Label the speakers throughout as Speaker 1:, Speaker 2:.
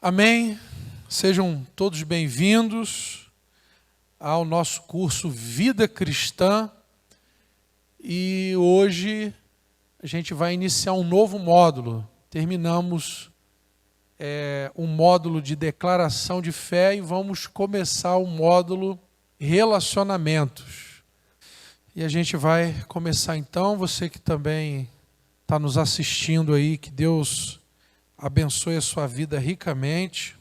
Speaker 1: Amém? Sejam todos bem-vindos ao nosso curso Vida Cristã. E hoje a gente vai iniciar um novo módulo. Terminamos um módulo de declaração de fé e vamos começar o módulo relacionamentos. E a gente vai começar então, você que também está nos assistindo aí, que Deus abençoe a sua vida ricamente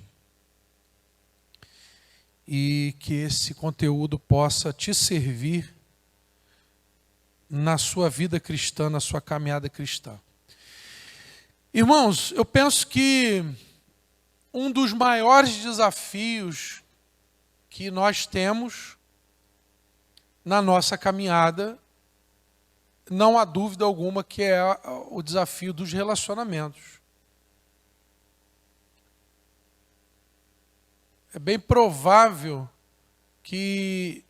Speaker 1: e que esse conteúdo possa te servir na sua vida cristã, na sua caminhada cristã. Irmãos, eu penso que um dos maiores desafios que nós temos na nossa caminhada, não há dúvida alguma que é o desafio dos relacionamentos. É bem provável que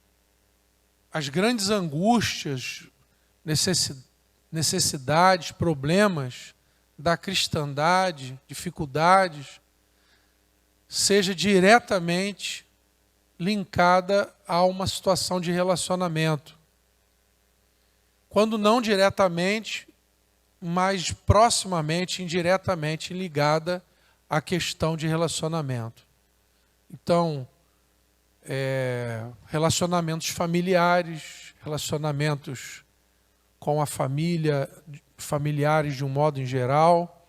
Speaker 1: as grandes angústias, necessidades, problemas da cristandade, dificuldades, seja diretamente linkada a uma situação de relacionamento. Quando não diretamente, mas proximamente, indiretamente ligada à questão de relacionamento. Então, relacionamentos familiares, relacionamentos com a família, familiares de um modo em geral,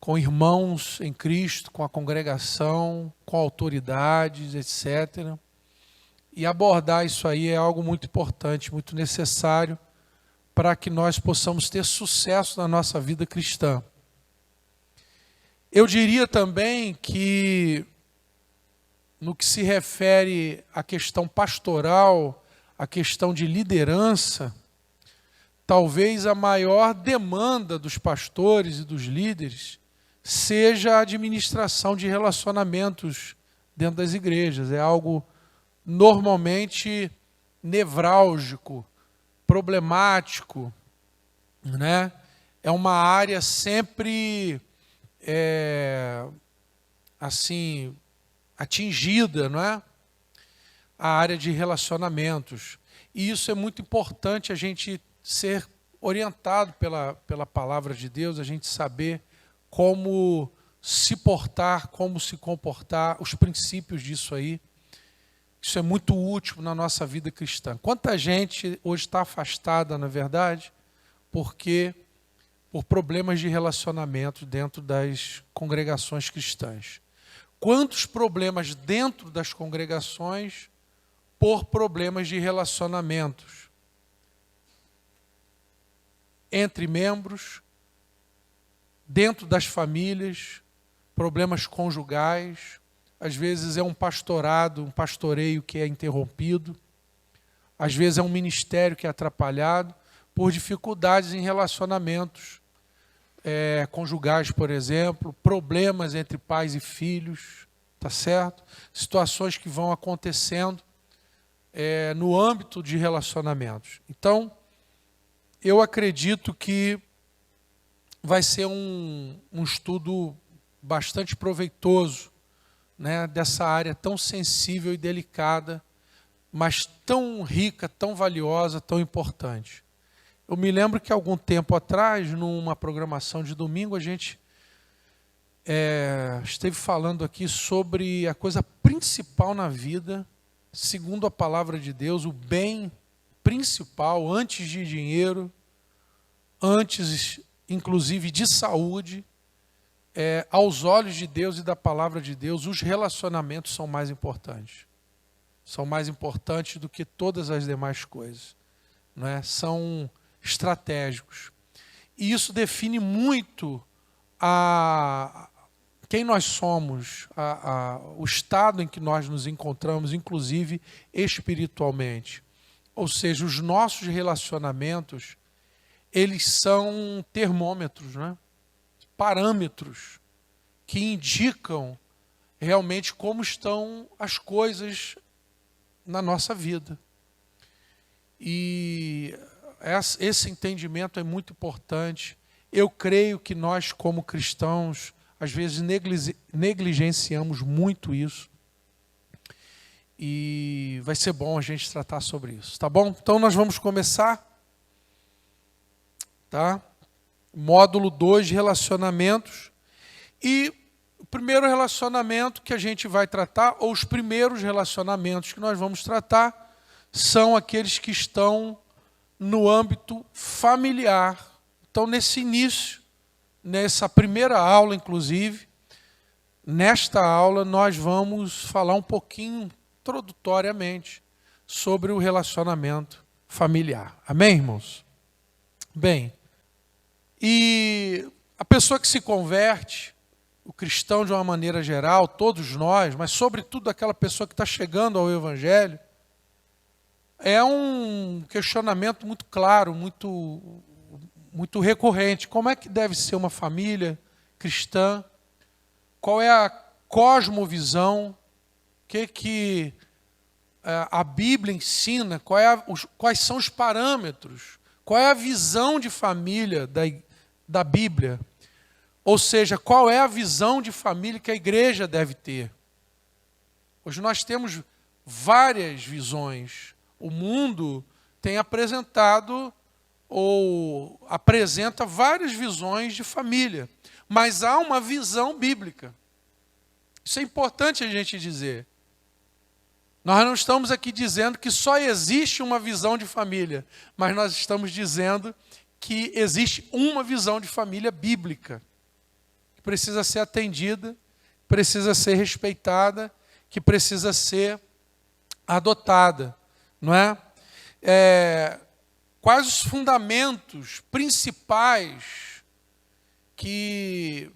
Speaker 1: com irmãos em Cristo, com a congregação, com autoridades, etc. E abordar isso aí é algo muito importante, muito necessário para que nós possamos ter sucesso na nossa vida cristã. Eu diria também que no que se refere à questão pastoral, à questão de liderança, talvez a maior demanda dos pastores e dos líderes seja a administração de relacionamentos dentro das igrejas. É algo normalmente nevrálgico, problemático, né? É uma área sempre assim atingida, não é? A área de relacionamentos. E isso é muito importante, a gente ser orientado pela palavra de Deus, a gente saber como se portar, como se comportar, os princípios disso aí. Isso é muito útil na nossa vida cristã. Quanta gente hoje está afastada, na verdade, por problemas de relacionamento dentro das congregações cristãs. Quantos problemas dentro das congregações por problemas de relacionamentos entre membros, dentro das famílias, problemas conjugais, às vezes é um pastorado, um pastoreio que é interrompido, às vezes é um ministério que é atrapalhado por dificuldades em relacionamentos conjugais, por exemplo, problemas entre pais e filhos, tá certo? Situações que vão acontecendo no âmbito de relacionamentos. Então, eu acredito que vai ser um estudo bastante proveitoso, né, dessa área tão sensível e delicada, mas tão rica, tão valiosa, tão importante. Eu me lembro que algum tempo atrás, numa programação de domingo, a gente esteve falando aqui sobre a coisa principal na vida, segundo a palavra de Deus, o bem principal, antes de dinheiro, antes, inclusive, de saúde, aos olhos de Deus e da palavra de Deus, os relacionamentos são mais importantes. São mais importantes do que todas as demais coisas, não é? São estratégicos. E isso define muito quem nós somos, o estado em que nós nos encontramos, inclusive espiritualmente. Ou seja, os nossos relacionamentos, eles são termômetros, né? Parâmetros que indicam realmente como estão as coisas na nossa vida. E esse entendimento é muito importante. Eu creio que nós, como cristãos, às vezes negligenciamos muito isso. E vai ser bom a gente tratar sobre isso, tá bom? Então nós vamos começar, tá? Módulo 2 de relacionamentos. E o primeiro relacionamento que a gente vai tratar, ou os primeiros relacionamentos que nós vamos tratar, são aqueles que estão no âmbito familiar. Então, nesse início, nessa primeira aula, inclusive, nesta aula, nós vamos falar um pouquinho, introdutoriamente, sobre o relacionamento familiar. Amém, irmãos? Bem, e a pessoa que se converte, o cristão de uma maneira geral, todos nós, mas sobretudo aquela pessoa que está chegando ao Evangelho, é um questionamento muito claro, muito recorrente. Como é que deve ser uma família cristã? Qual é a cosmovisão? O que a Bíblia ensina? Quais são os parâmetros? Qual é a visão de família da Bíblia? Ou seja, qual é a visão de família que a igreja deve ter? Hoje nós temos várias visões. O mundo tem apresentado ou apresenta várias visões de família, mas há uma visão bíblica. Isso é importante a gente dizer. Nós não estamos aqui dizendo que só existe uma visão de família, mas nós estamos dizendo que existe uma visão de família bíblica, que precisa ser atendida, precisa ser respeitada, que precisa ser adotada, não é? Quais os fundamentos principais que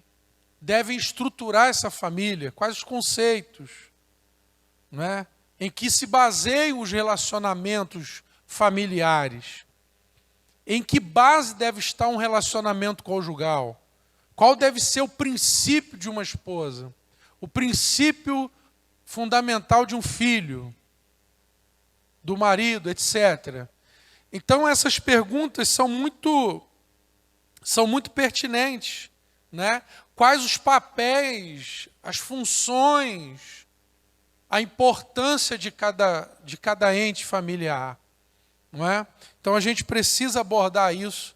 Speaker 1: devem estruturar essa família? Quais os conceitos, não é? Em que se baseiam os relacionamentos familiares? Em que base deve estar um relacionamento conjugal? Qual deve ser o princípio de uma esposa? O princípio fundamental de um filho, do marido, etc. Então essas perguntas são muito pertinentes, né? Quais os papéis, as funções, a importância de cada ente familiar, não é? Então a gente precisa abordar isso,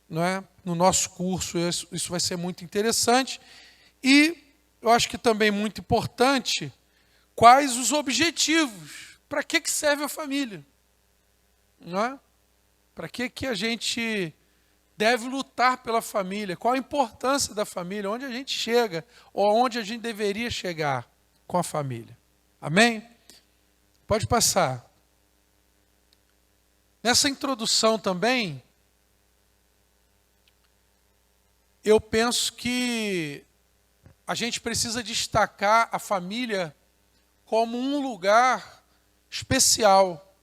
Speaker 1: não é? No nosso curso, isso vai ser muito interessante. E eu acho que também muito importante, quais os objetivos, para que serve a família, não é? Para que a gente deve lutar pela família, qual a importância da família, onde a gente chega, ou onde a gente deveria chegar com a família. Amém? Pode passar. Nessa introdução também, eu penso que a gente precisa destacar a família como um lugar especial.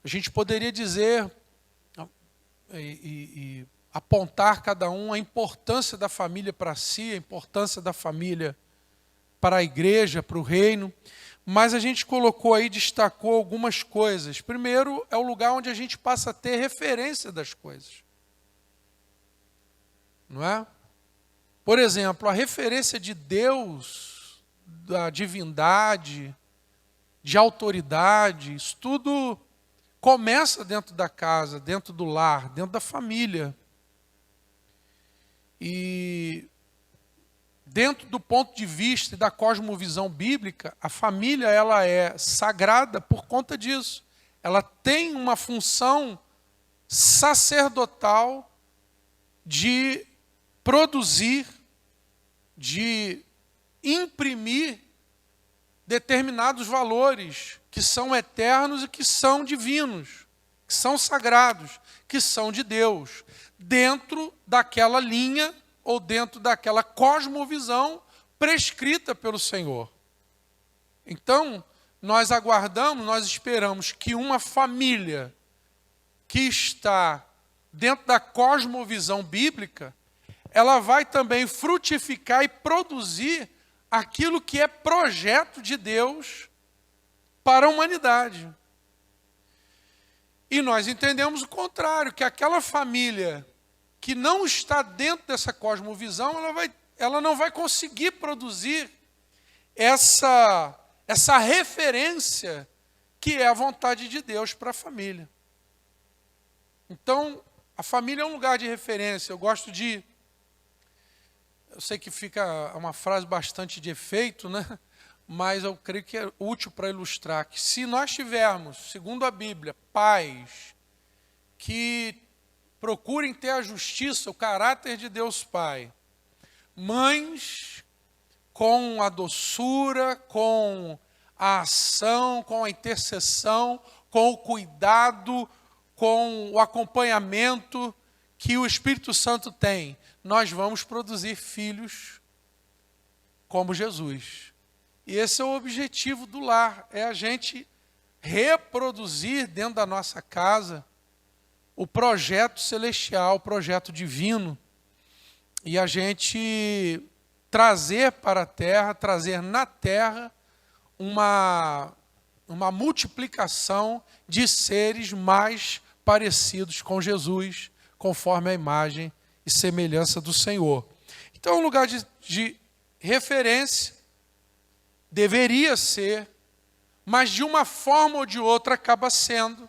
Speaker 1: A gente poderia dizer e apontar cada um a importância da família para si, a importância da família para a igreja, para o reino, mas a gente colocou aí, destacou algumas coisas. Primeiro, é o lugar onde a gente passa a ter referência das coisas. Não é? Por exemplo, a referência de Deus, da divindade, de autoridade, isso tudo começa dentro da casa, dentro do lar, dentro da família. E dentro do ponto de vista e da cosmovisão bíblica, a família ela é sagrada por conta disso. Ela tem uma função sacerdotal de produzir, de imprimir determinados valores que são eternos e que são divinos, que são sagrados, que são de Deus, dentro daquela linha ou dentro daquela cosmovisão prescrita pelo Senhor. Então, nós aguardamos, nós esperamos que uma família que está dentro da cosmovisão bíblica, ela vai também frutificar e produzir aquilo que é projeto de Deus para a humanidade. E nós entendemos o contrário, que aquela família que não está dentro dessa cosmovisão, ela não vai conseguir produzir essa referência que é a vontade de Deus para a família. Então, a família é um lugar de referência. Eu sei que fica uma frase bastante de efeito, né? Mas eu creio que é útil para ilustrar que se nós tivermos, segundo a Bíblia, pais que procurem ter a justiça, o caráter de Deus Pai, mães com a doçura, com a ação, com a intercessão, com o cuidado, com o acompanhamento que o Espírito Santo tem, nós vamos produzir filhos como Jesus. E esse é o objetivo do lar, é a gente reproduzir dentro da nossa casa o projeto celestial, o projeto divino, e a gente trazer para a terra, trazer na terra uma multiplicação de seres mais parecidos com Jesus, conforme a imagem e semelhança do Senhor. Então, um lugar de referência deveria ser, mas de uma forma ou de outra acaba sendo,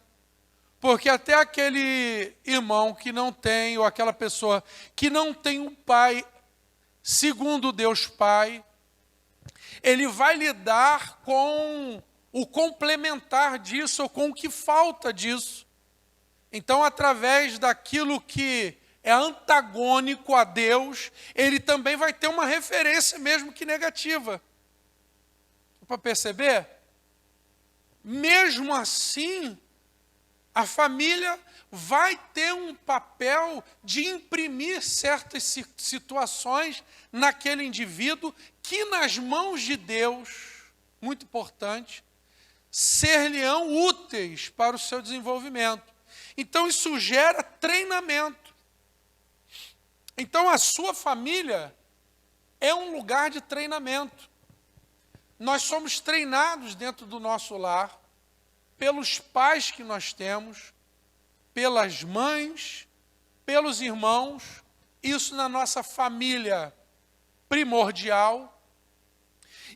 Speaker 1: porque até aquele irmão que não tem, ou aquela pessoa que não tem um pai segundo Deus Pai, ele vai lidar com o complementar disso, ou com o que falta disso. Então, através daquilo que é antagônico a Deus, ele também vai ter uma referência, mesmo que negativa. Para perceber? Mesmo assim, a família vai ter um papel de imprimir certas situações naquele indivíduo que, nas mãos de Deus, muito importante, ser-lhe-ão úteis para o seu desenvolvimento. Então, isso gera treinamento. Então, a sua família é um lugar de treinamento. Nós somos treinados dentro do nosso lar, pelos pais que nós temos, pelas mães, pelos irmãos, isso na nossa família primordial.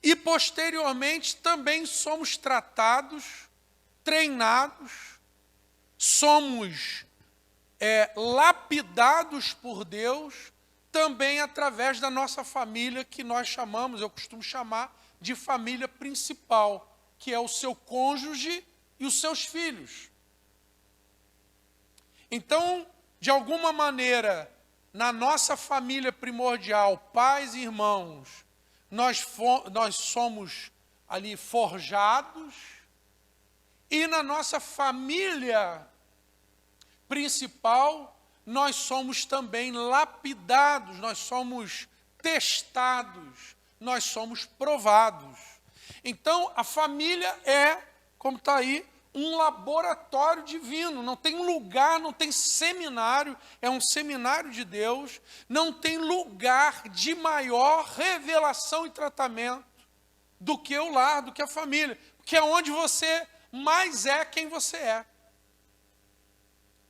Speaker 1: E, posteriormente, também somos tratados, treinados, somos lapidados por Deus, também através da nossa família, que nós chamamos, eu costumo chamar, de família principal, que é o seu cônjuge e os seus filhos. Então, de alguma maneira, na nossa família primordial, pais e irmãos, nós somos ali forjados, e na nossa família principal, nós somos também lapidados, nós somos testados, nós somos provados. Então, a família é, como está aí, um laboratório divino. Não tem lugar, não tem seminário, é um seminário de Deus, não tem lugar de maior revelação e tratamento do que o lar, do que a família, que é onde você mais é quem você é.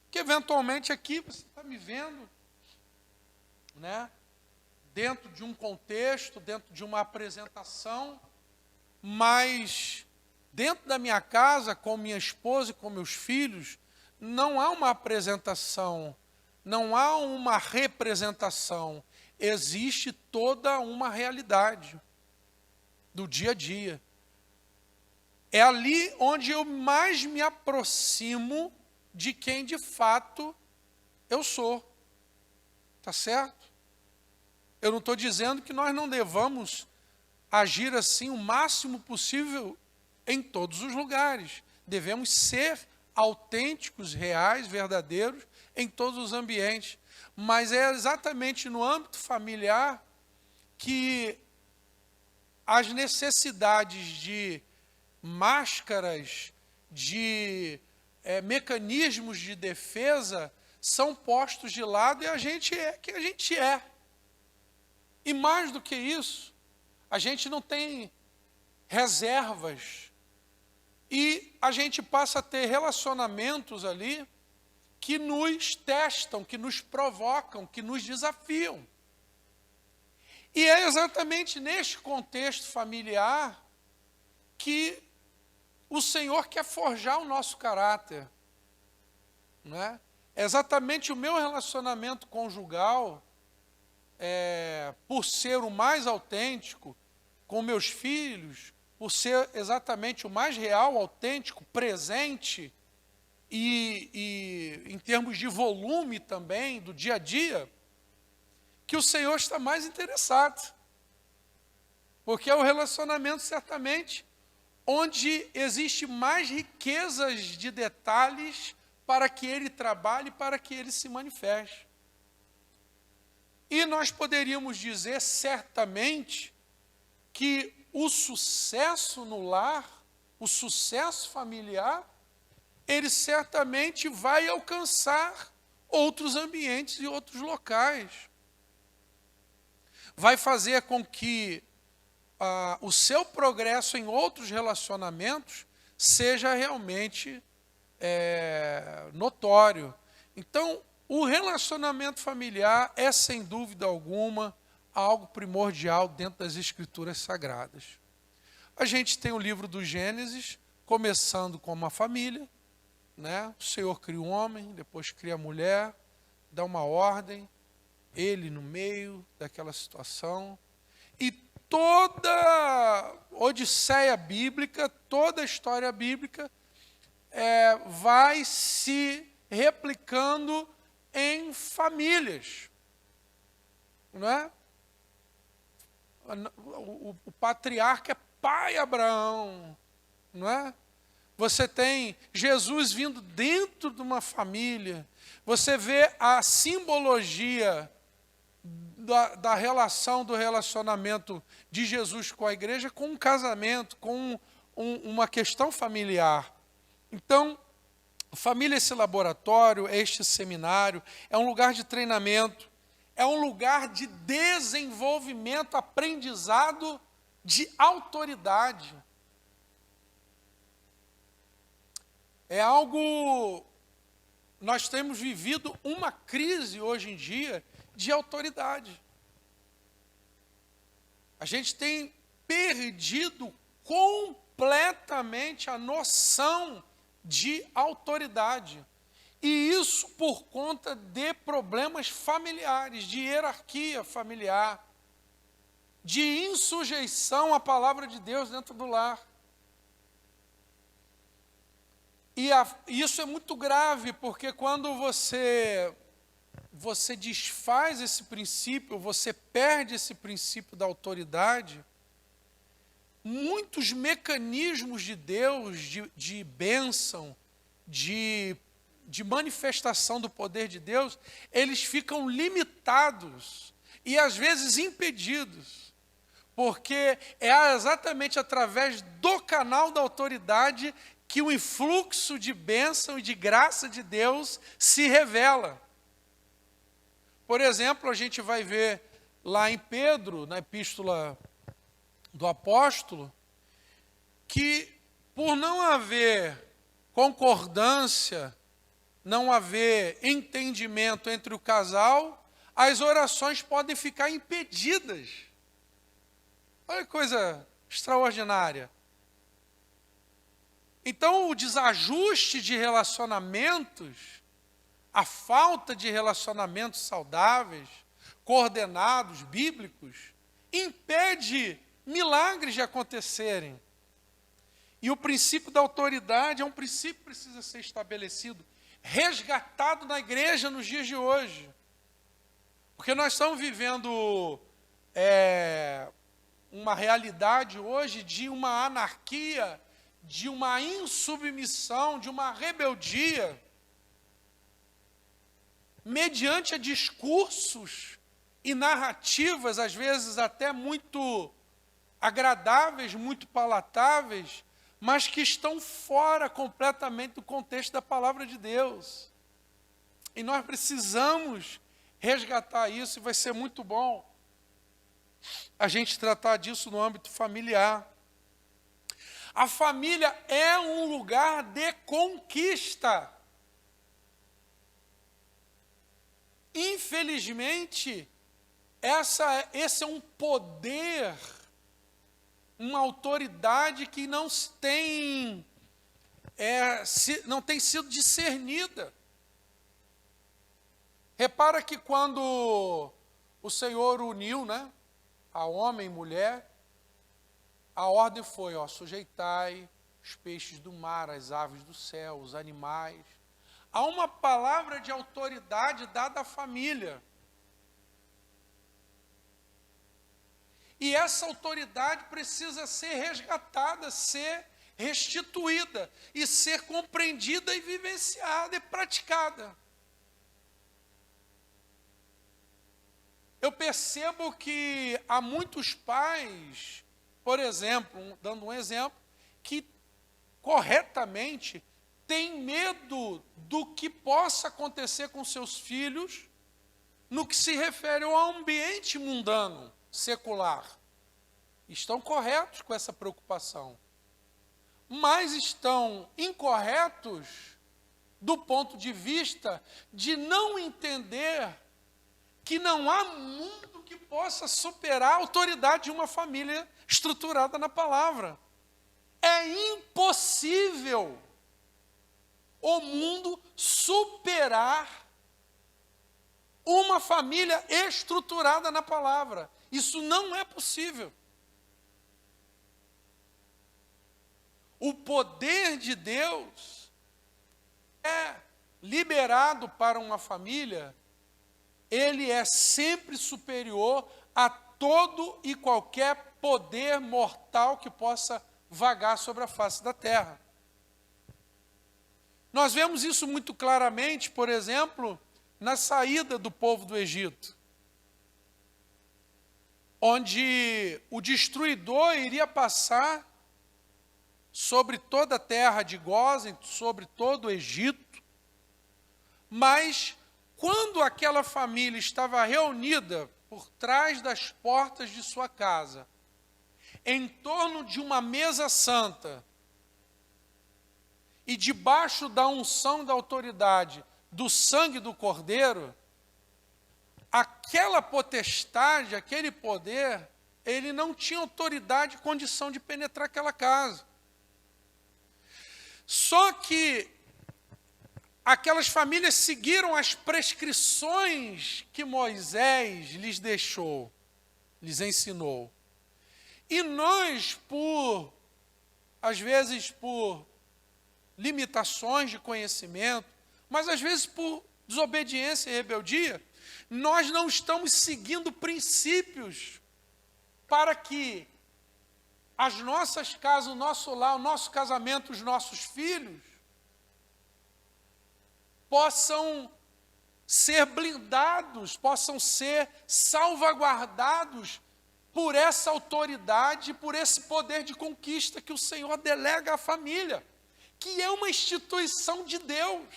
Speaker 1: Que eventualmente aqui você está me vendo, né, dentro de um contexto, dentro de uma apresentação, mas dentro da minha casa, com minha esposa e com meus filhos, não há uma apresentação, não há uma representação, existe toda uma realidade do dia a dia. É ali onde eu mais me aproximo de quem de fato eu sou. Tá certo? Eu não estou dizendo que nós não devamos agir assim o máximo possível em todos os lugares. Devemos ser autênticos, reais, verdadeiros em todos os ambientes. Mas é exatamente no âmbito familiar que as necessidades de máscaras, de mecanismos de defesa são postos de lado, e a gente é quem a gente é. E mais do que isso, a gente não tem reservas, e a gente passa a ter relacionamentos ali que nos testam, que nos provocam, que nos desafiam. E é exatamente neste contexto familiar que o Senhor quer forjar o nosso caráter, não é? É exatamente o meu relacionamento conjugal, por ser o mais autêntico com meus filhos, por ser exatamente o mais real, autêntico, presente e em termos de volume também, do dia a dia, que o Senhor está mais interessado. Porque é o relacionamento, certamente, onde existe mais riquezas de detalhes para que Ele trabalhe, para que Ele se manifeste. E nós poderíamos dizer, certamente, que o sucesso no lar, o sucesso familiar, ele certamente vai alcançar outros ambientes e outros locais. Vai fazer com que o seu progresso em outros relacionamentos seja realmente notório. Então, o relacionamento familiar é, sem dúvida alguma, algo primordial dentro das Escrituras Sagradas. A gente tem o livro do Gênesis, começando com uma família, né? O Senhor cria o homem, depois cria a mulher, dá uma ordem, ele no meio daquela situação. E toda odisseia bíblica, toda a história bíblica vai se replicando em famílias, não é? O patriarca é pai Abraão, não é? Você tem Jesus vindo dentro de uma família, você vê a simbologia da relação, do relacionamento de Jesus com a igreja, com um casamento, com uma questão familiar. Então, família é esse laboratório, é este seminário, é um lugar de treinamento, é um lugar de desenvolvimento, aprendizado de autoridade. É algo, nós temos vivido uma crise hoje em dia de autoridade. A gente tem perdido completamente a noção de autoridade. E isso por conta de problemas familiares, de hierarquia familiar, de insujeição à palavra de Deus dentro do lar. E isso é muito grave, porque quando você desfaz esse princípio, você perde esse princípio da autoridade, muitos mecanismos de Deus, de bênção, de manifestação do poder de Deus, eles ficam limitados e às vezes impedidos, porque é exatamente através do canal da autoridade que o influxo de bênção e de graça de Deus se revela. Por exemplo, a gente vai ver lá em Pedro, na epístola do apóstolo, que por não haver concordância, não haver entendimento entre o casal, as orações podem ficar impedidas. Olha que coisa extraordinária. Então, o desajuste de relacionamentos, a falta de relacionamentos saudáveis, coordenados, bíblicos, impede milagres de acontecerem. E o princípio da autoridade é um princípio que precisa ser estabelecido, resgatado na igreja nos dias de hoje. Porque nós estamos vivendo uma realidade hoje de uma anarquia, de uma insubmissão, de uma rebeldia, mediante a discursos e narrativas, às vezes até muito agradáveis, muito palatáveis, mas que estão fora completamente do contexto da palavra de Deus. E nós precisamos resgatar isso, e vai ser muito bom a gente tratar disso no âmbito familiar. A família é um lugar de conquista. Infelizmente, esse é um poder, uma autoridade que não tem sido discernida. Repara que quando o Senhor uniu, né, a homem e mulher, a ordem foi, sujeitai os peixes do mar, as aves do céu, os animais. Há uma palavra de autoridade dada à família. E essa autoridade precisa ser resgatada, ser restituída, e ser compreendida e vivenciada e praticada. Eu percebo que há muitos pais, por exemplo, dando um exemplo, que corretamente têm medo do que possa acontecer com seus filhos no que se refere ao ambiente mundano, secular. Estão corretos com essa preocupação, mas estão incorretos do ponto de vista de não entender que não há mundo que possa superar a autoridade de uma família estruturada na palavra. É impossível o mundo superar uma família estruturada na palavra. Isso não é possível. O poder de Deus é liberado para uma família, ele é sempre superior a todo e qualquer poder mortal que possa vagar sobre a face da terra. Nós vemos isso muito claramente, por exemplo, na saída do povo do Egito, onde o destruidor iria passar sobre toda a terra de Gósen, sobre todo o Egito, mas quando aquela família estava reunida por trás das portas de sua casa, em torno de uma mesa santa, e debaixo da unção da autoridade do sangue do Cordeiro, aquela potestade, aquele poder, ele não tinha autoridade e condição de penetrar aquela casa. Só que aquelas famílias seguiram as prescrições que Moisés lhes deixou, lhes ensinou. E nós, às vezes por limitações de conhecimento, mas às vezes por desobediência e rebeldia, nós não estamos seguindo princípios para que as nossas casas, o nosso lar, o nosso casamento, os nossos filhos possam ser blindados, possam ser salvaguardados por essa autoridade, por esse poder de conquista que o Senhor delega à família, que é uma instituição de Deus.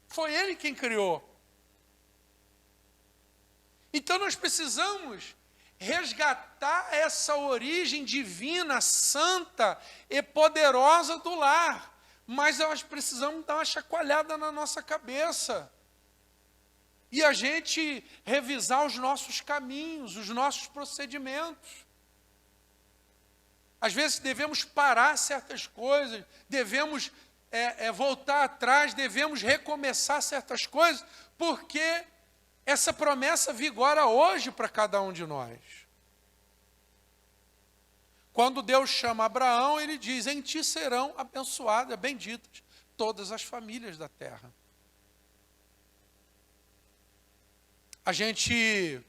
Speaker 1: Foi Ele quem criou. Então nós precisamos resgatar essa origem divina, santa e poderosa do lar. Mas nós precisamos dar uma chacoalhada na nossa cabeça. E a gente revisar os nossos caminhos, os nossos procedimentos. Às vezes devemos parar certas coisas, devemos voltar atrás, devemos recomeçar certas coisas, porque essa promessa vigora hoje para cada um de nós. Quando Deus chama Abraão, ele diz, em ti serão abençoadas, benditas, todas as famílias da terra. A gente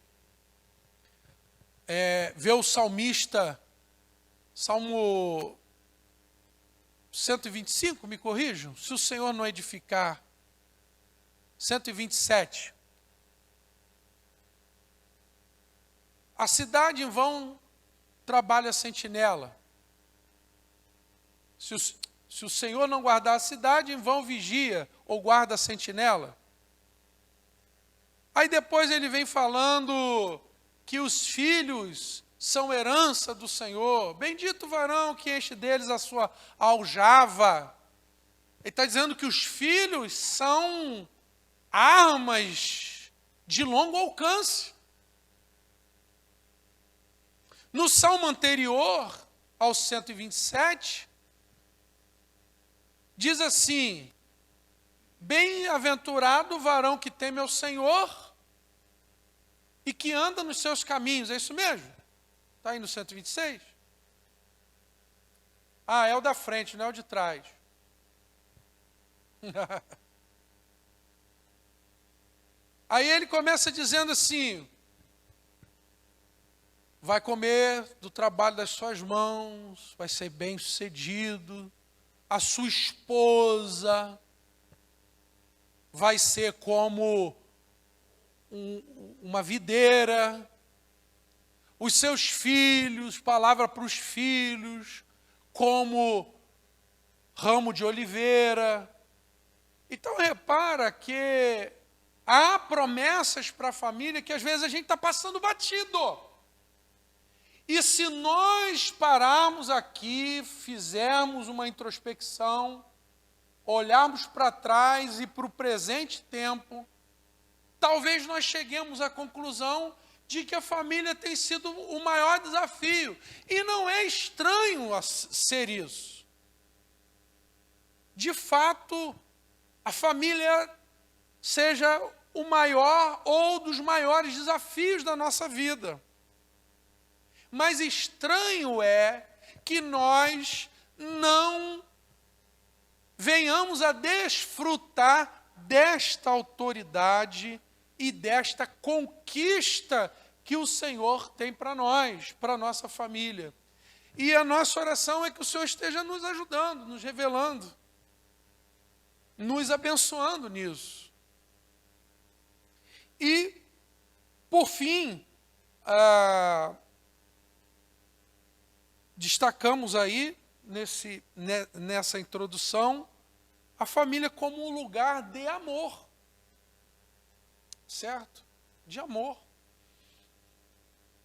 Speaker 1: vê o salmista, Salmo 125, me corrijam, se o Senhor não edificar, 127. A cidade em vão trabalha a sentinela. Se o Senhor não guardar a cidade, em vão vigia ou guarda a sentinela. Aí depois ele vem falando que os filhos são herança do Senhor. Bendito o varão que enche deles a sua aljava. Ele está dizendo que os filhos são armas de longo alcance. No salmo anterior, ao 127, diz assim: bem-aventurado o varão que teme ao Senhor e que anda nos seus caminhos. É isso mesmo? Está aí no 126? Ah, é o da frente, não é o de trás. Aí ele começa dizendo assim: vai comer do trabalho das suas mãos, vai ser bem-sucedido, a sua esposa vai ser como uma videira, os seus filhos, palavra para os filhos, como ramo de oliveira. Então repara que há promessas para a família que às vezes a gente está passando batido. E se nós pararmos aqui, fizermos uma introspecção, olharmos para trás e para o presente tempo, talvez nós cheguemos à conclusão de que a família tem sido o maior desafio. E não é estranho ser isso. De fato, a família seja o maior ou dos maiores desafios da nossa vida. Mas estranho é que nós não venhamos a desfrutar desta autoridade e desta conquista que o Senhor tem para nós, para a nossa família. E a nossa oração é que o Senhor esteja nos ajudando, nos revelando, nos abençoando nisso. E, por fim, destacamos aí, nessa introdução, a família como um lugar de amor. Certo? De amor.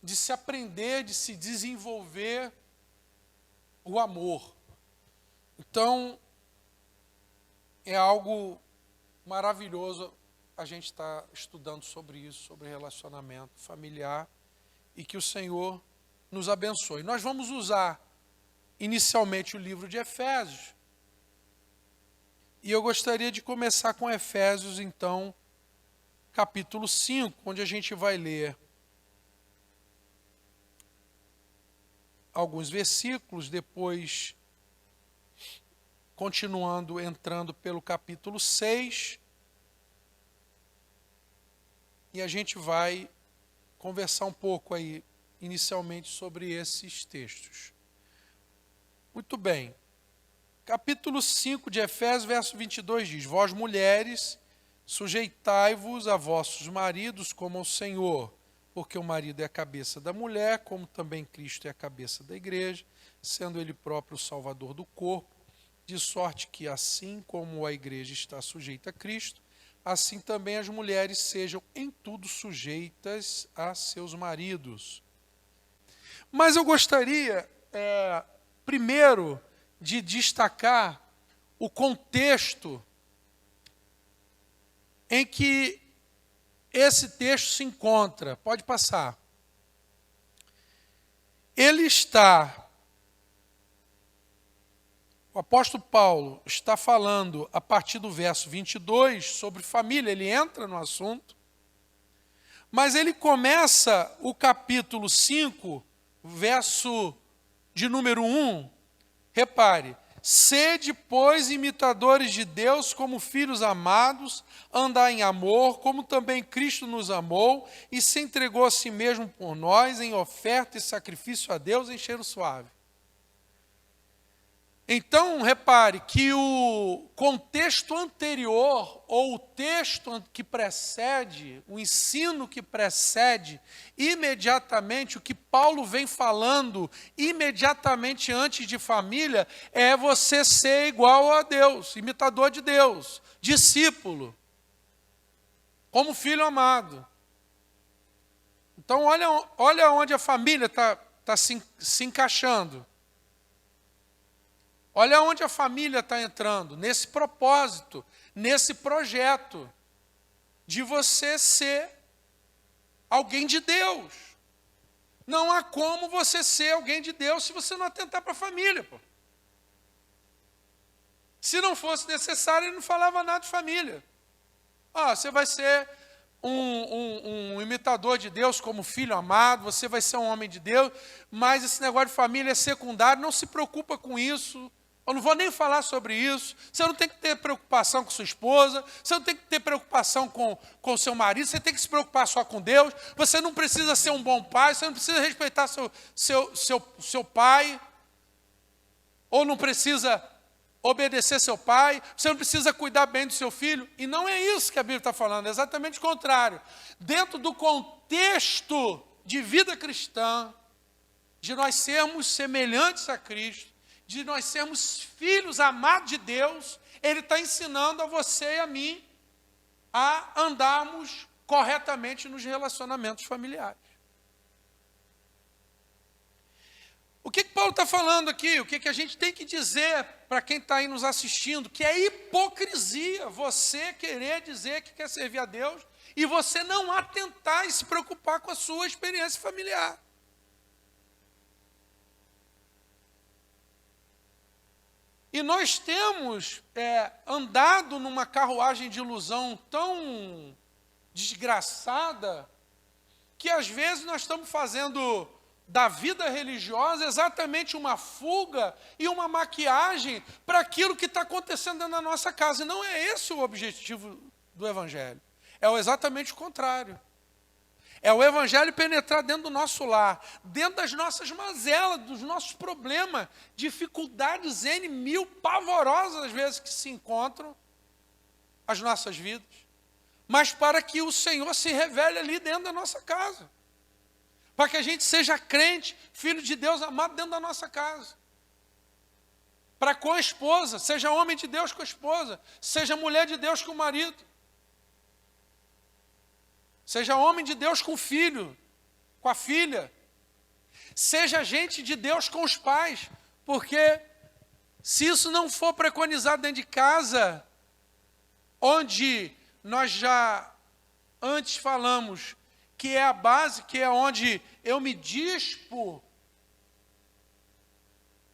Speaker 1: De se aprender, de se desenvolver o amor. Então, é algo maravilhoso a gente estar estudando sobre isso, sobre relacionamento familiar, e que o Senhor nos abençoe. Nós vamos usar inicialmente o livro de Efésios, e eu gostaria de começar com Efésios, então, capítulo 5, onde a gente vai ler alguns versículos, depois continuando, entrando pelo capítulo 6, e a gente vai conversar um pouco aí, inicialmente, sobre esses textos. Muito bem. Capítulo 5 de Efésios, verso 22 diz: vós mulheres, sujeitai-vos a vossos maridos como ao Senhor, porque o marido é a cabeça da mulher, como também Cristo é a cabeça da igreja, sendo ele próprio o salvador do corpo, de sorte que assim como a igreja está sujeita a Cristo, assim também as mulheres sejam em tudo sujeitas a seus maridos. Mas eu gostaria, primeiro, de destacar o contexto em que esse texto se encontra. Pode passar. O apóstolo Paulo está falando, a partir do verso 22, sobre família. Ele entra no assunto, mas ele começa o capítulo 5, verso de número 1, repare: sede, pois, imitadores de Deus como filhos amados, andai em amor, como também Cristo nos amou e se entregou a si mesmo por nós em oferta e sacrifício a Deus em cheiro suave. Então, repare que o contexto anterior, ou o texto que precede, o ensino que precede, imediatamente, o que Paulo vem falando imediatamente antes de família, é você ser igual a Deus, imitador de Deus, discípulo, como filho amado. Então, olha onde a família está se encaixando. Olha onde a família está entrando, nesse propósito, nesse projeto de você ser alguém de Deus. Não há como você ser alguém de Deus se você não atentar para a família, pô. Se não fosse necessário, ele não falava nada de família. Você vai ser um imitador de Deus como filho amado, você vai ser um homem de Deus, mas esse negócio de família é secundário, não se preocupa com isso. Eu não vou nem falar sobre isso. Você não tem que ter preocupação com sua esposa, você não tem que ter preocupação com o seu marido, você tem que se preocupar só com Deus. Você não precisa ser um bom pai, você não precisa respeitar seu pai, ou não precisa obedecer seu pai, você não precisa cuidar bem do seu filho. E não é isso que a Bíblia está falando, é exatamente o contrário. Dentro do contexto de vida cristã, de nós sermos semelhantes a Cristo, de nós sermos filhos amados de Deus, Ele está ensinando a você e a mim a andarmos corretamente nos relacionamentos familiares. O que Paulo está falando aqui? O que a gente tem que dizer para quem está aí nos assistindo? Que é hipocrisia você querer dizer que quer servir a Deus e você não atentar e se preocupar com a sua experiência familiar. E nós temos andado numa carruagem de ilusão tão desgraçada que às vezes nós estamos fazendo da vida religiosa exatamente uma fuga e uma maquiagem para aquilo que está acontecendo dentro da nossa casa. E não é esse o objetivo do Evangelho. É exatamente o contrário. É o Evangelho penetrar dentro do nosso lar, dentro das nossas mazelas, dos nossos problemas, dificuldades N mil, pavorosas às vezes que se encontram as nossas vidas, mas para que o Senhor se revele ali dentro da nossa casa. Para que a gente seja crente, filho de Deus amado dentro da nossa casa. Para com a esposa, seja homem de Deus com a esposa, seja mulher de Deus com o marido. Seja homem de Deus com o filho, com a filha. Seja gente de Deus com os pais. Porque se isso não for preconizado dentro de casa, onde nós já antes falamos que é a base, que é onde eu me dispo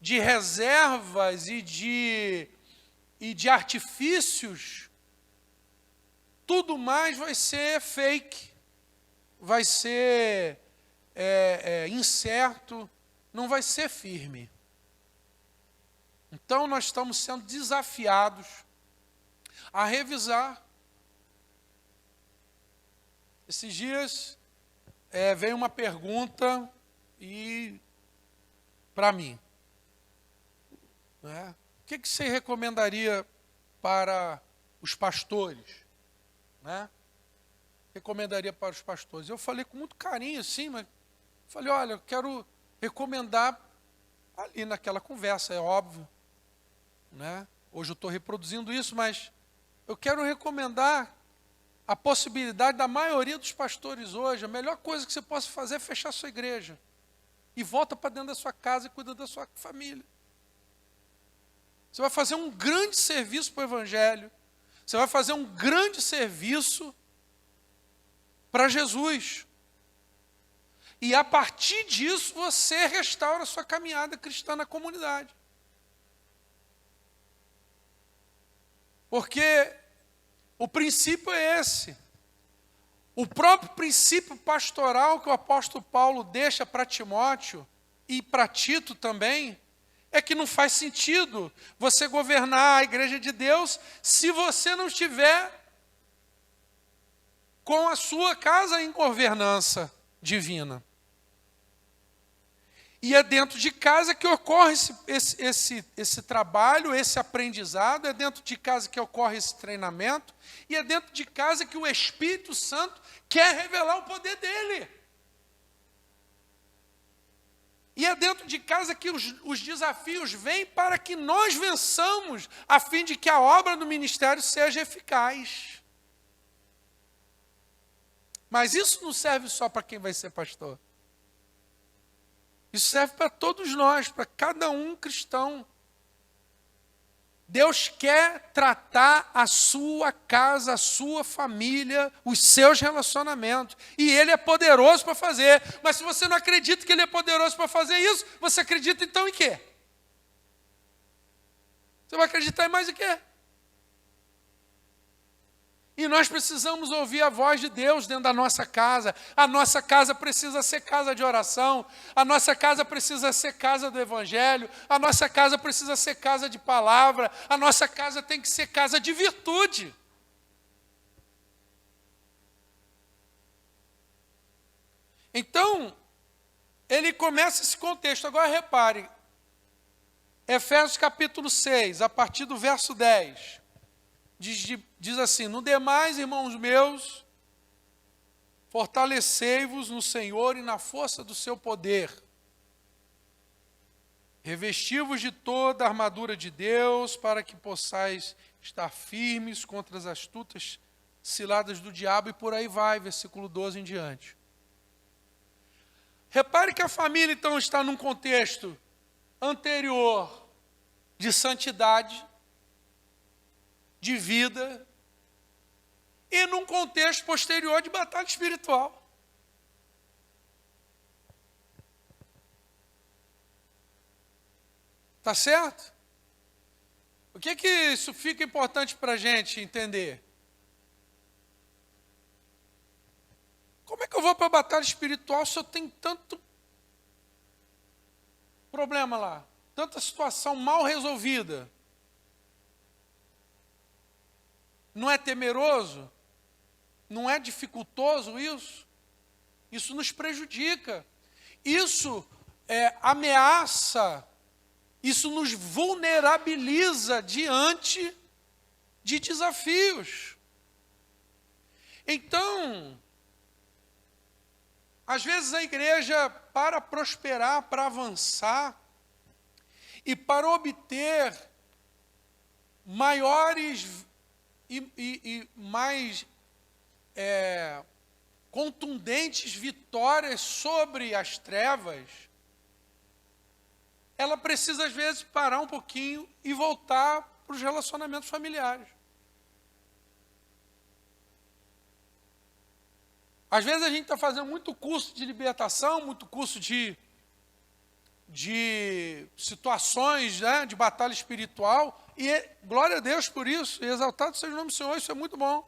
Speaker 1: de reservas e de artifícios, tudo mais vai ser fake, vai ser incerto, não vai ser firme. Então nós estamos sendo desafiados a revisar. Esses dias veio uma pergunta para mim, né? O que você recomendaria para os pastores? Né? Recomendaria para os pastores. Eu falei com muito carinho, assim, mas falei, olha, eu quero recomendar ali naquela conversa, é óbvio, né? Hoje eu estou reproduzindo isso, mas eu quero recomendar a possibilidade da maioria dos pastores hoje, a melhor coisa que você possa fazer é fechar a sua igreja e volta para dentro da sua casa e cuida da sua família. Você vai fazer um grande serviço para o Evangelho, você vai fazer um grande serviço para Jesus. E a partir disso você restaura a sua caminhada cristã na comunidade. Porque o princípio é esse. O próprio princípio pastoral que o apóstolo Paulo deixa para Timóteo e para Tito também, é que não faz sentido você governar a igreja de Deus se você não estiver com a sua casa em governança divina. E é dentro de casa que ocorre esse trabalho, esse aprendizado, é dentro de casa que ocorre esse treinamento, e é dentro de casa que o Espírito Santo quer revelar o poder dele. E é dentro de casa que os desafios vêm para que nós vençamos, a fim de que a obra do ministério seja eficaz. Mas isso não serve só para quem vai ser pastor. Isso serve para todos nós, para cada um cristão. Deus quer tratar a sua casa, a sua família, os seus relacionamentos. E Ele é poderoso para fazer. Mas se você não acredita que Ele é poderoso para fazer isso, você acredita então em quê? Você vai acreditar em mais o quê? E nós precisamos ouvir a voz de Deus dentro da nossa casa. A nossa casa precisa ser casa de oração. A nossa casa precisa ser casa do Evangelho. A nossa casa precisa ser casa de palavra. A nossa casa tem que ser casa de virtude. Então, ele começa esse contexto. Agora repare, Efésios capítulo 6, a partir do verso 10. Diz assim: no demais, irmãos meus, fortalecei-vos no Senhor e na força do seu poder. Revesti-vos de toda a armadura de Deus, para que possais estar firmes contra as astutas ciladas do diabo, e por aí vai, versículo 12 em diante. Repare que a família, então, está num contexto anterior de santidade, de vida, e num contexto posterior de batalha espiritual. Tá certo? O que isso fica importante para a gente entender? Como é que eu vou para a batalha espiritual se eu tenho tanto problema lá? Tanta situação mal resolvida? Não é temeroso? Não é dificultoso isso? Isso nos prejudica. Isso ameaça, isso nos vulnerabiliza diante de desafios. Então, às vezes a igreja, para prosperar, para avançar e para obter maiores e mais contundentes vitórias sobre as trevas, ela precisa, às vezes, parar um pouquinho e voltar para os relacionamentos familiares. Às vezes a gente está fazendo muito curso de libertação, muito curso de situações, né, de batalha espiritual, e glória a Deus por isso, e exaltado seja o nome do Senhor, isso é muito bom.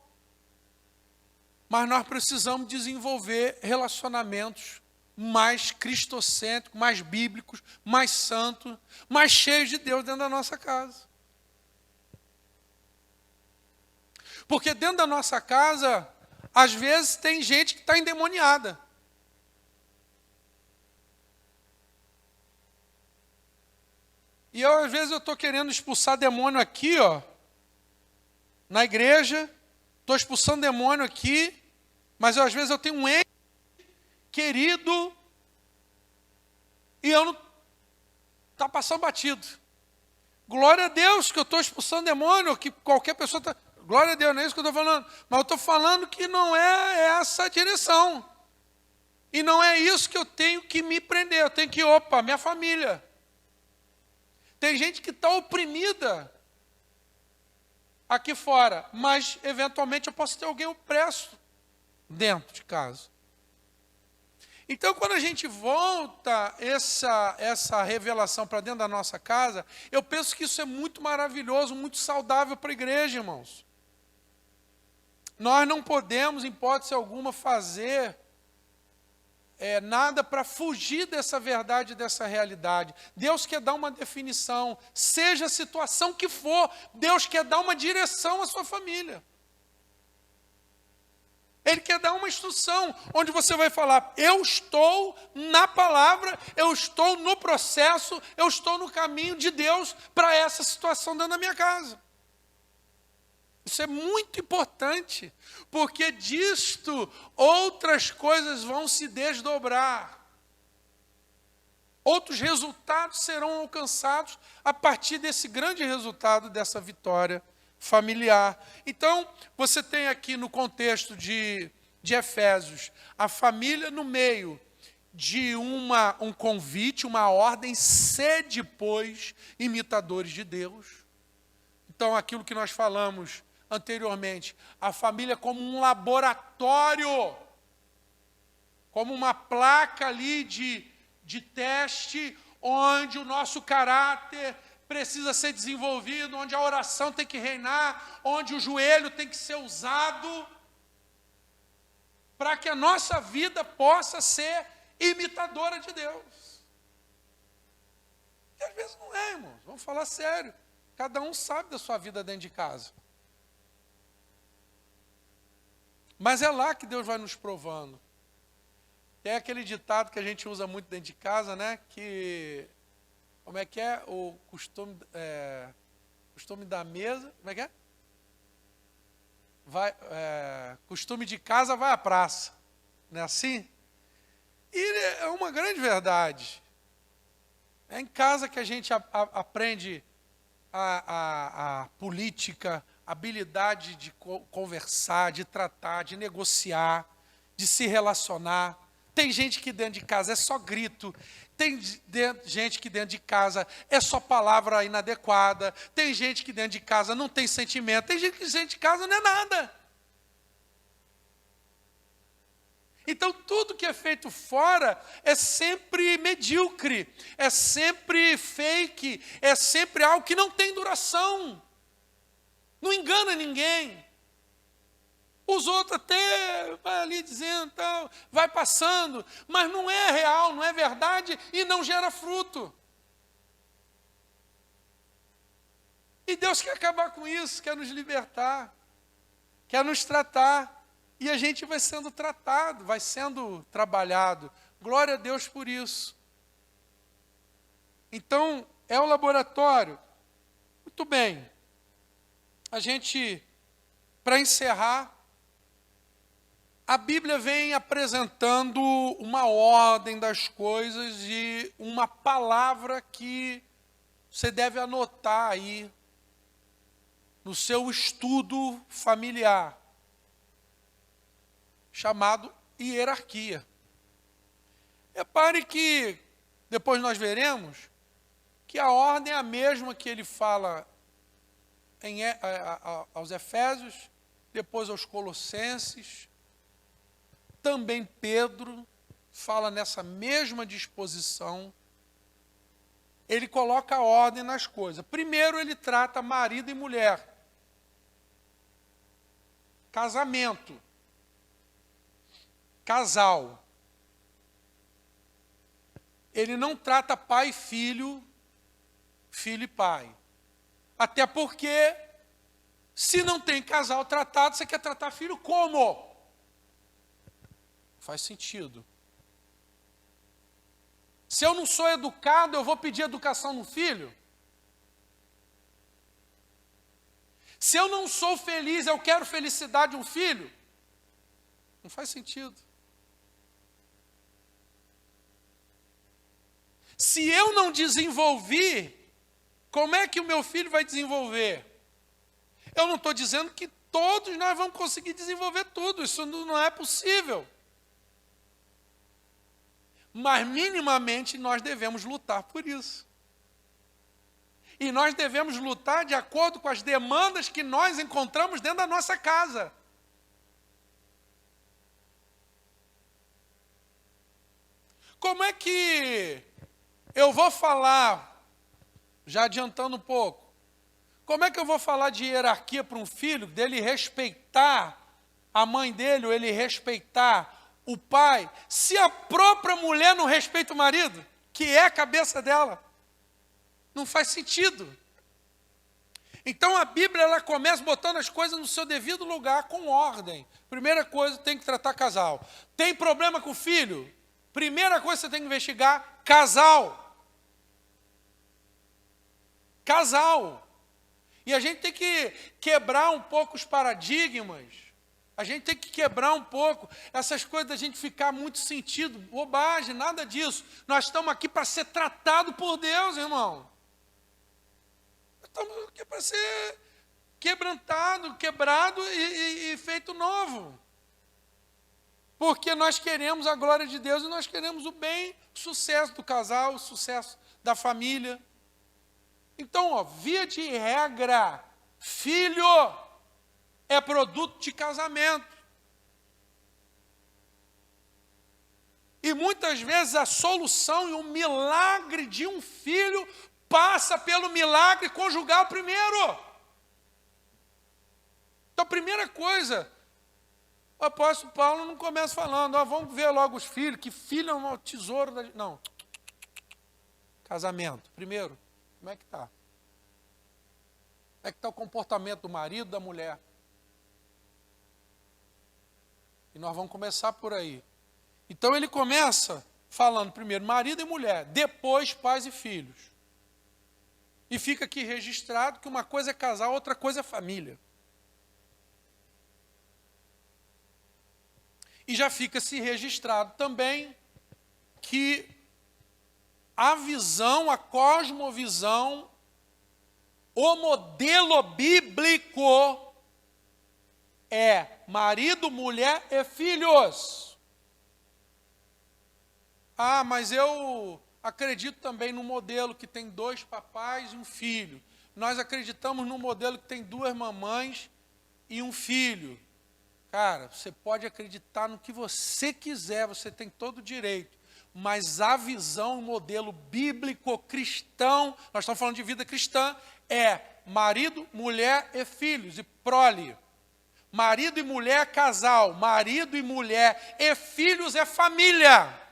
Speaker 1: Mas nós precisamos desenvolver relacionamentos mais cristocêntricos, mais bíblicos, mais santos, mais cheios de Deus dentro da nossa casa. Porque dentro da nossa casa, às vezes tem gente que está endemoniada. E às vezes eu estou querendo expulsar demônio aqui, ó, na igreja, estou expulsando demônio aqui, mas às vezes eu tenho um ente querido e eu não está passando batido. Glória a Deus que eu estou expulsando demônio, que qualquer pessoa está... Glória a Deus, não é isso que eu estou falando. Mas eu estou falando que não é essa a direção. E não é isso que eu tenho que me prender. Eu tenho que, minha família. Tem gente que está oprimida aqui fora, mas eventualmente eu posso ter alguém opresso dentro de casa. Então, quando a gente volta essa revelação para dentro da nossa casa, eu penso que isso é muito maravilhoso, muito saudável para a igreja, irmãos. Nós não podemos, em hipótese alguma, fazer nada para fugir dessa verdade, dessa realidade. Deus quer dar uma definição, seja a situação que for, Deus quer dar uma direção à sua família. Ele quer dar uma instrução, onde você vai falar, eu estou na palavra, eu estou no processo, eu estou no caminho de Deus para essa situação dentro da minha casa. Isso é muito importante, porque disto outras coisas vão se desdobrar. Outros resultados serão alcançados a partir desse grande resultado, dessa vitória familiar. Então, você tem aqui no contexto de Efésios, a família no meio de um convite, uma ordem, sede, pois, imitadores de Deus. Então, aquilo que nós falamos anteriormente, a família como um laboratório, como uma placa ali de teste, onde o nosso caráter precisa ser desenvolvido, onde a oração tem que reinar, onde o joelho tem que ser usado, para que a nossa vida possa ser imitadora de Deus. E às vezes não é, irmãos, vamos falar sério. Cada um sabe da sua vida dentro de casa. Mas é lá que Deus vai nos provando. É aquele ditado que a gente usa muito dentro de casa, né? Que, como é que é? O costume da mesa, como é que é? Costume de casa vai à praça. Não é assim? E é uma grande verdade. É em casa que a gente aprende a política, a habilidade de conversar, de tratar, de negociar, de se relacionar. Tem gente que dentro de casa é só grito, tem gente que dentro de casa é só palavra inadequada, tem gente que dentro de casa não tem sentimento, tem gente que dentro de casa não é nada. Então, tudo que é feito fora é sempre medíocre, é sempre fake, é sempre algo que não tem duração. Não engana ninguém. Os outros até vai ali dizendo, tal, vai passando, mas não é real, não é verdade e não gera fruto. E Deus quer acabar com isso, quer nos libertar, quer nos tratar. E a gente vai sendo tratado, vai sendo trabalhado. Glória a Deus por isso. Então, é o laboratório. Muito bem. A gente, para encerrar, a Bíblia vem apresentando uma ordem das coisas e uma palavra que você deve anotar aí no seu estudo familiar, chamado hierarquia. Repare que, depois nós veremos, que a ordem é a mesma que ele fala aos Efésios, depois aos Colossenses, também Pedro fala nessa mesma disposição. Ele coloca a ordem nas coisas. Primeiro ele trata marido e mulher. Casamento. Casal. Ele não trata pai e filho, filho e pai. Até porque, se não tem casal tratado, você quer tratar filho como? Faz sentido. Se eu não sou educado, eu vou pedir educação no filho? Se eu não sou feliz, eu quero felicidade de um filho? Não faz sentido. Se eu não desenvolvi, como é que o meu filho vai desenvolver? Eu não estou dizendo que todos nós vamos conseguir desenvolver tudo, isso não é possível. Mas minimamente nós devemos lutar por isso. E nós devemos lutar de acordo com as demandas que nós encontramos dentro da nossa casa. Como é que eu vou falar, já adiantando um pouco, como é que eu vou falar de hierarquia para um filho, dele respeitar a mãe dele, ou ele respeitar o pai, se a própria mulher não respeita o marido, que é a cabeça dela? Não faz sentido. Então a Bíblia ela começa botando as coisas no seu devido lugar, com ordem. Primeira coisa, tem que tratar casal. Tem problema com o filho? Primeira coisa que você tem que investigar, casal. Casal. E a gente tem que quebrar um pouco os paradigmas. A gente tem que quebrar um pouco essas coisas da gente ficar muito sentido, bobagem, nada disso. Nós estamos aqui para ser tratado por Deus, irmão. Estamos aqui para ser quebrantado, quebrado e feito novo. Porque nós queremos a glória de Deus e nós queremos o bem, o sucesso do casal, o sucesso da família. Então, via de regra, Filho é produto de casamento. E muitas vezes a solução e o milagre de um filho passa pelo milagre conjugal primeiro. Então a primeira coisa, o apóstolo Paulo não começa falando, vamos ver logo os filhos, que filho é um tesouro da... Não. Casamento. Primeiro, como é que está? Como é que está o comportamento do marido, da mulher? E nós vamos começar por aí. Então ele começa falando primeiro marido e mulher, depois pais e filhos. E fica aqui registrado que uma coisa é casal, outra coisa é família. E já fica-se registrado também que a visão, a cosmovisão, o modelo bíblico é marido, mulher e filhos. Mas eu acredito também no modelo que tem 2 papais e um filho. Nós acreditamos no modelo que tem 2 mamães e um filho. Cara, você pode acreditar no que você quiser, você tem todo o direito. Mas a visão, o modelo bíblico cristão, nós estamos falando de vida cristã, é marido, mulher e filhos, e prole. Marido e mulher, casal. Marido e mulher e filhos é família.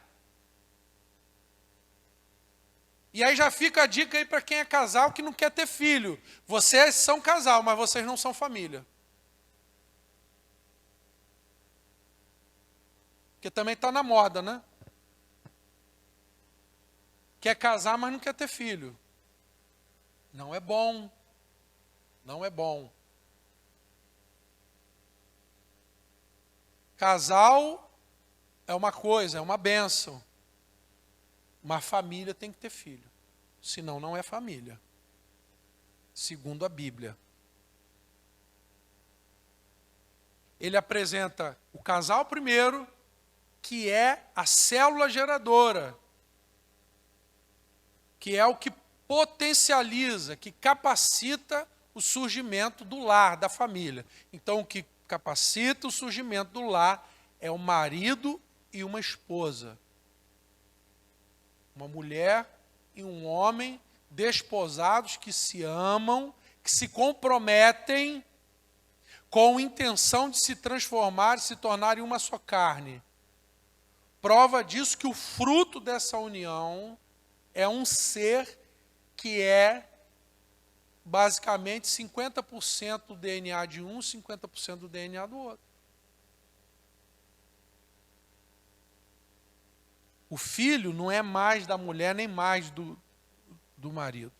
Speaker 1: E aí já fica a dica aí para quem é casal que não quer ter filho. Vocês são casal, mas vocês não são família. Porque também está na moda, né? Quer casar, mas não quer ter filho. Não é bom. Não é bom. Casal é uma coisa, é uma bênção. Uma família tem que ter filho. Senão não é família. Segundo a Bíblia. Ele apresenta o casal primeiro, que é a célula geradora. Que é o que potencializa, que capacita o surgimento do lar, da família. Então, o que capacita o surgimento do lar é o marido e uma esposa. Uma mulher e um homem desposados que se amam, que se comprometem com a intenção de se transformar e se tornarem uma só carne. Prova disso que o fruto dessa união é um ser que é basicamente 50% do DNA de um, 50% do DNA do outro. O filho não é mais da mulher, nem mais do marido.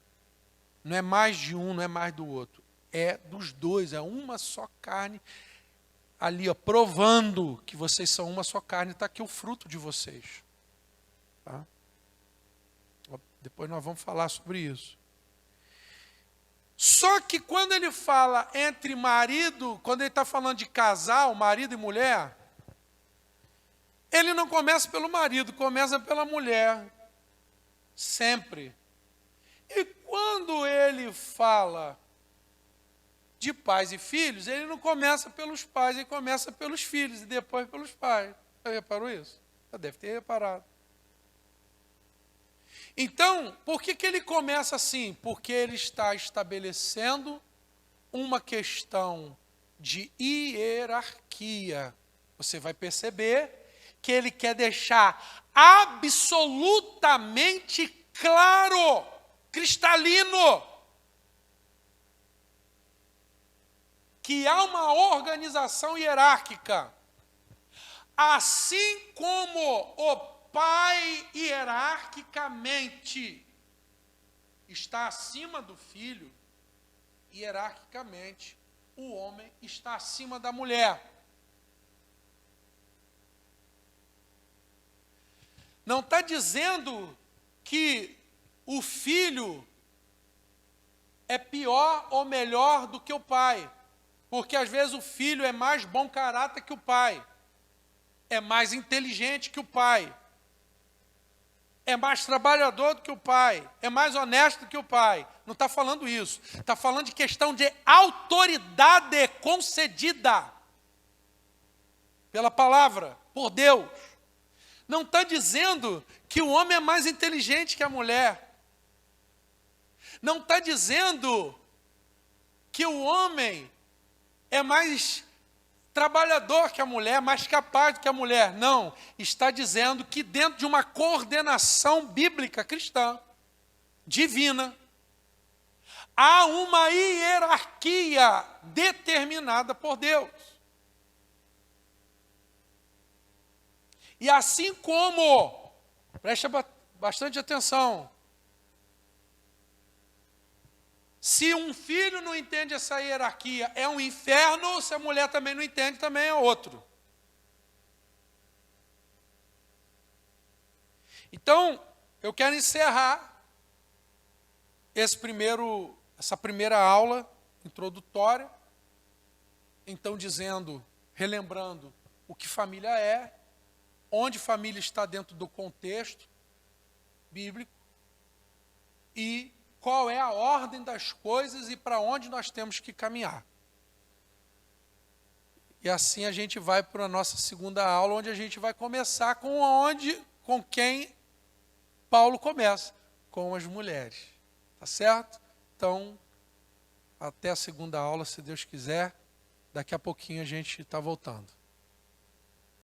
Speaker 1: Não é mais de um, não é mais do outro. É dos dois, é uma só carne. Ali, provando que vocês são uma só carne, está aqui o fruto de vocês. Tá? Depois nós vamos falar sobre isso. Só que quando ele fala entre marido, quando ele está falando de casal, marido e mulher, ele não começa pelo marido, começa pela mulher. Sempre. E quando ele fala de pais e filhos, ele não começa pelos pais, ele começa pelos filhos e depois pelos pais. Já reparou isso? Já deve ter reparado. Então, por que ele começa assim? Porque ele está estabelecendo uma questão de hierarquia. Você vai perceber que ele quer deixar absolutamente claro, cristalino, que há uma organização hierárquica. Assim como o pai hierarquicamente está acima do filho, hierarquicamente o homem está acima da mulher. Não está dizendo que o filho é pior ou melhor do que o pai, porque às vezes o filho é mais bom caráter que o pai, é mais inteligente que o pai, é mais trabalhador do que o pai, é mais honesto do que o pai. Não está falando isso. Está falando de questão de autoridade concedida pela palavra, por Deus. Não está dizendo que o homem é mais inteligente que a mulher. Não está dizendo que o homem é mais trabalhador que a mulher, mais capaz do que a mulher. Não, está dizendo que dentro de uma coordenação bíblica cristã, divina, há uma hierarquia determinada por Deus. E assim como, preste bastante atenção, se um filho não entende essa hierarquia, é um inferno. Se a mulher também não entende, também é outro. Então, eu quero encerrar essa primeira aula introdutória, então relembrando o que família é, onde família está dentro do contexto bíblico e qual é a ordem das coisas e para onde nós temos que caminhar. E assim a gente vai para a nossa segunda aula, onde a gente vai começar com quem Paulo começa, com as mulheres. Tá certo? Então, até a segunda aula, se Deus quiser, daqui a pouquinho a gente está voltando.